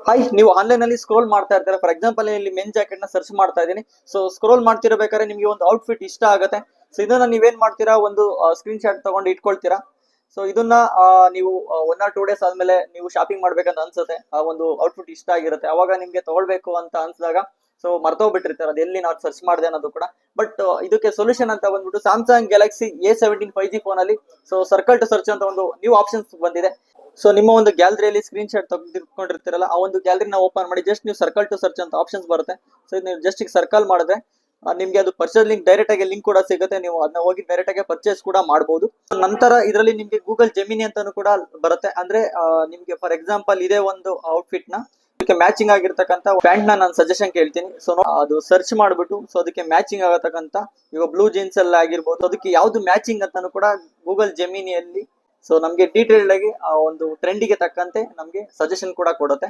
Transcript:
Hi, ನೀವು online ಅಲ್ಲಿ scroll ಮಾಡ್ತಾ ಇರ್ತೀರಾ. ಫಾರ್ ಎಕ್ಸಾಂಪಲ್ ಇಲ್ಲಿ ಮೆನ್ ಜಾಕೆಟ್ ನ ಸರ್ಚ್ ಮಾಡ್ತಾ ಇದೀನಿ. ಸೊ ಸ್ಕ್ರೋಲ್ ಮಾಡ್ತಿರಬೇಕಾದ್ರೆ ನಿಮ್ಗೆ ಒಂದು ಔಟ್ಫಿಟ್ ಇಷ್ಟ ಆಗುತ್ತೆ. ಸೊ ಇದನ್ನ ನೀವೇನ್ ಮಾಡ್ತೀರಾ, ಒಂದು ಸ್ಕ್ರೀನ್ ಶಾಟ್ ತಗೊಂಡು ಇಟ್ಕೊಳ್ತೀರಾ. ಸೊ ಇದನ್ನ ನೀವು 1 or 2 days ಆದ್ಮೇಲೆ ನೀವು ಶಾಪಿಂಗ್ ಮಾಡ್ಬೇಕಂತ ಅನ್ಸುತ್ತೆ. ಆ ಒಂದು ಔಟ್ಫಿಟ್ ಇಷ್ಟ ಆಗಿರುತ್ತೆ, ಅವಾಗ ನಿಮ್ಗೆ ತಗೊಳ್ಬೇಕು ಅಂತ ಅನ್ಸಿದಾಗ ಸೊ ಮರ್ತೋಗ್ಬಿಟ್ಟಿರ್ತಾರೆ ಅದು ಎಲ್ಲಿ ನಾವು ಸರ್ಚ್ ಮಾಡಿದೆ ಅನ್ನೋದು ಕೂಡ. ಬಟ್ ಇದಕ್ಕೆ ಸೊಲ್ಯೂಷನ್ ಅಂತ ಬಂದ್ಬಿಟ್ಟು Samsung Galaxy A17 5G phone ಅಲ್ಲಿ ಸೊ ಸರ್ಕಲ್ ಟು ಸರ್ಚ್ ಅಂತ ಒಂದು ನ್ಯೂ ಆಪ್ಷನ್ಸ್ ಬಂದಿದೆ. ಸೊ ನಿಮ್ಮ ಒಂದು ಗ್ಯಾಲರಿಯಲ್ಲಿ ಸ್ಕ್ರೀನ್ ಶಾಟ್ ತೆಗೆದುಕೊಂಡಿರ್ತೀರಲ್ಲ, ಆ ಒಂದು ಗ್ಯಾಲರಿನ ಓಪನ್ ಮಾಡಿ ಜಸ್ಟ್ ನೀವು ಸರ್ಕಲ್ ಟು ಸರ್ಚ್ ಅಂತ ಆಪ್ಷನ್ಸ್ ಬರುತ್ತೆ. ಸೊ ನೀವು ಜಸ್ಟ್ ಈಗ ಸರ್ಕಲ್ ಮಾಡಿದ್ರೆ ನಿಮ್ಗೆ ಅದು ಪರ್ಚೇಸ್ ಲಿಂಕ್ ಡೈರೆಕ್ಟ್ ಆಗಿ ಲಿಂಕ್ ಕೂಡ ಸಿಗುತ್ತೆ. ನೀವು ಅದನ್ನ ಹೋಗಿ ಡೈರೆಕ್ಟ್ ಆಗಿ ಪರ್ಚೇಸ್ ಕೂಡ ಮಾಡಬಹುದು. ನಂತರ ಇದರಲ್ಲಿ ನಿಮ್ಗೆ ಗೂಗಲ್ ಜೆಮಿನಿ ಅಂತಾನು ಕೂಡ ಬರುತ್ತೆ. ಅಂದ್ರೆ ನಿಮ್ಗೆ ಫಾರ್ ಎಕ್ಸಾಂಪಲ್ ಇದೇ ಒಂದು ಔಟ್ಫಿಟ್ ನ ಅದಕ್ಕೆ ಮ್ಯಾಚಿಂಗ್ ಆಗಿರ್ತಕ್ಕಂಥ ಪ್ಯಾಂಟ್ ನಾನು ಸಜೆಷನ್ ಕೇಳ್ತೀನಿ. ಸೊ ಅದು ಸರ್ಚ್ ಮಾಡ್ಬಿಟ್ಟು ಸೊ ಅದಕ್ಕೆ ಮ್ಯಾಚಿಂಗ್ ಆಗತಕ್ಕಂತ ಈಗ ಬ್ಲೂ ಜೀನ್ಸ್ ಎಲ್ಲ ಆಗಿರ್ಬೋದು, ಅದಕ್ಕೆ ಯಾವ್ದು ಮ್ಯಾಚಿಂಗ್ ಅಂತಾನು ಕೂಡ ಗೂಗಲ್ ಜೆಮಿನಿಯಲ್ಲಿ ಸೊ ನಮ್ಗೆ ಡೀಟೇಲ್ಡ್ ಆಗಿ ಆ ಒಂದು ಟ್ರೆಂಡಿಗೆ ತಕ್ಕಂತೆ ನಮ್ಗೆ ಸಜೆಷನ್ ಕೂಡ ಕೊಡುತ್ತೆ.